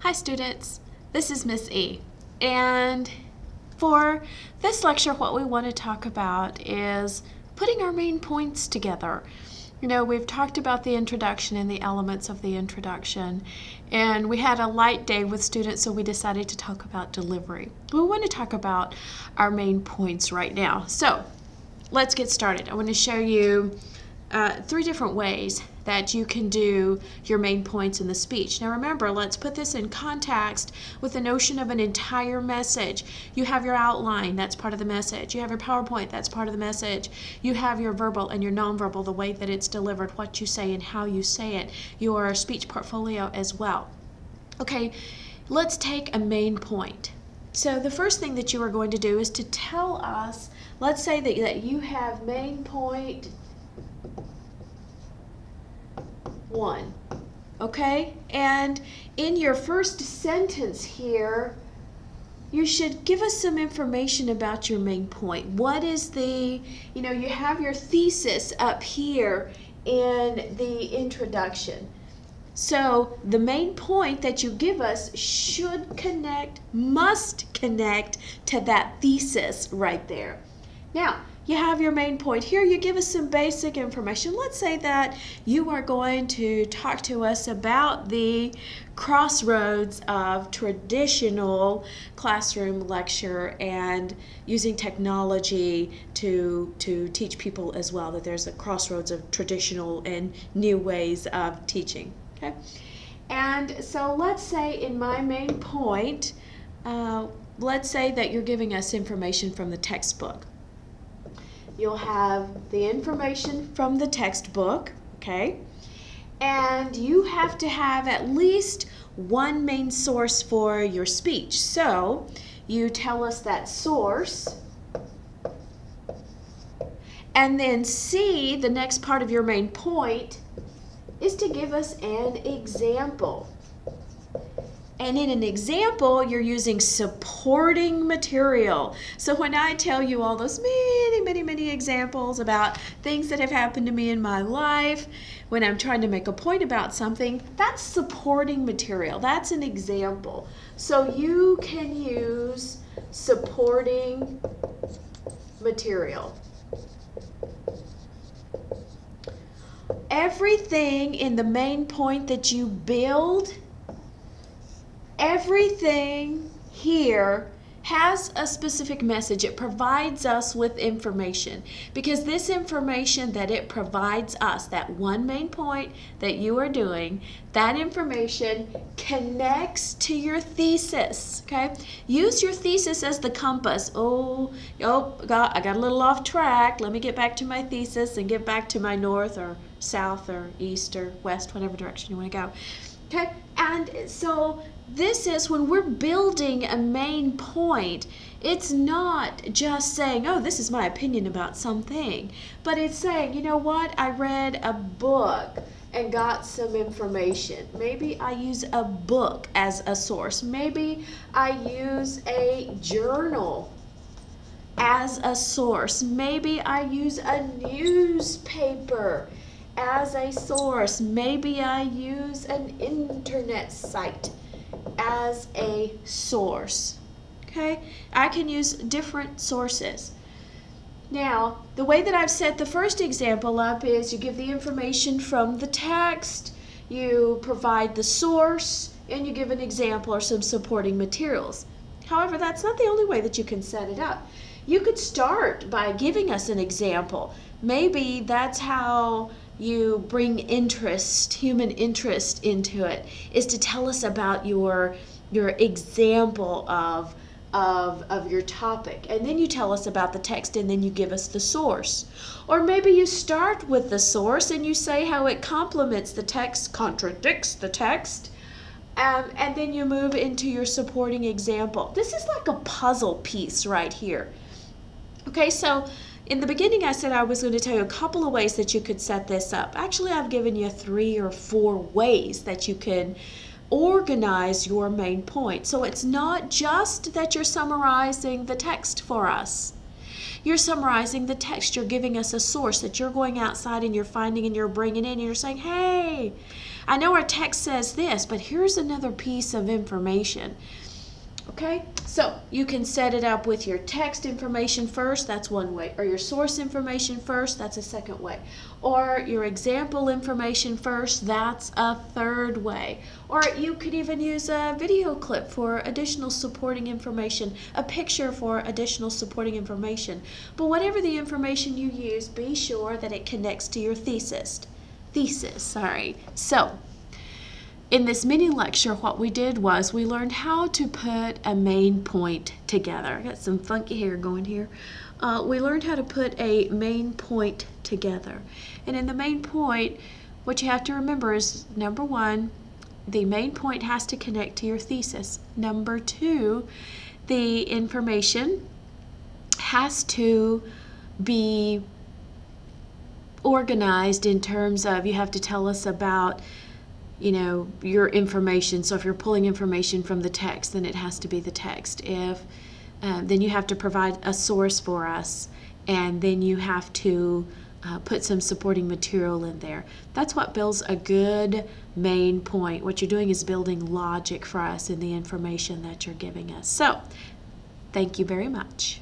Hi students, this is Miss E, and for this lecture what we want to talk about is putting our main points together. You know, we've talked about the introduction and the elements of the introduction, and we had a light day with students, so we decided to talk about delivery. We want to talk about our main points right now. So let's get started. I want to show you 3 different ways that you can do your main points in the speech. Now remember, let's put this in context with the notion of an entire message. You have your outline, that's part of the message. You have your PowerPoint, that's part of the message. You have your verbal and your nonverbal, the way that it's delivered, what you say and how you say it, your speech portfolio as well. Okay, let's take a main point. So the first thing that you are going to do is to tell us, let's say that you have main point 1, okay? And in your first sentence here, you should give us some information about your main point. What is the, you have your thesis up here in the introduction. So the main point that you give us should connect, must connect to that thesis right there. Now, you have your main point here. You give us some basic information. Let's say that you are going to talk to us about the crossroads of traditional classroom lecture and using technology to teach people as well, that there's a crossroads of traditional and new ways of teaching. Okay? And so let's say in my main point, let's say that you're giving us information from the textbook. You'll have the information from the textbook, okay? And you have to have at least one main source for your speech. So you tell us that source, and then C, the next part of your main point, is to give us an example. And in an example, you're using supporting material. So when I tell you all those many examples about things that have happened to me in my life, when I'm trying to make a point about something, that's supporting material. That's an example. So you can use supporting material. Everything in the main point that you build, everything here has a specific message. It provides us with information, because this information that it provides us, that one main point that you are doing, that information connects to your thesis, okay? Use your thesis as the compass. I got a little off track. Let me get back to my thesis and get back to my north or south or east or west, whatever direction you want to go. Okay, and so this is when we're building a main point, it's not just saying, oh, this is my opinion about something, but it's saying, you know what, I read a book and got some information. Maybe I use a book as a source. Maybe I use a journal as a source. Maybe I use a newspaper as a source. Maybe I use an internet site as a source. Okay? I can use different sources. Now, the way that I've set the first example up is you give the information from the text, you provide the source, and you give an example or some supporting materials. However, that's not the only way that you can set it up. You could start by giving us an example. Maybe that's how you bring interest, human interest into it, is to tell us about your example of your topic. And then you tell us about the text, and then you give us the source. Or maybe you start with the source and you say how it complements the text, contradicts the text, and then you move into your supporting example. This is like a puzzle piece right here. Okay, so in the beginning I said I was going to tell you a couple of ways that you could set this up. Actually, I've given you 3 or 4 ways that you can organize your main point. So it's not just that you're summarizing the text for us. You're summarizing the text. You're giving us a source that you're going outside and you're finding and you're bringing in, and you're saying, hey, I know our text says this, but here's another piece of information. Okay, so you can set it up with your text information first, that's one way, or your source information first, that's a second way, or your example information first, that's a third way, or you could even use a video clip for additional supporting information, a picture for additional supporting information. But whatever the information you use, be sure that it connects to your thesis. So in this mini lecture, what we did was we learned how to put a main point together. I got some funky hair going here. We learned how to put a main point together. And in the main point, what you have to remember is, number one, the main point has to connect to your thesis. Number two, the information has to be organized in terms of, you have to tell us about your information. So if you're pulling information from the text, then it has to be the text. If then you have to provide a source for us, and then you have to put some supporting material in there. That's what builds a good main point. What you're doing is building logic for us in the information that you're giving us. So thank you very much.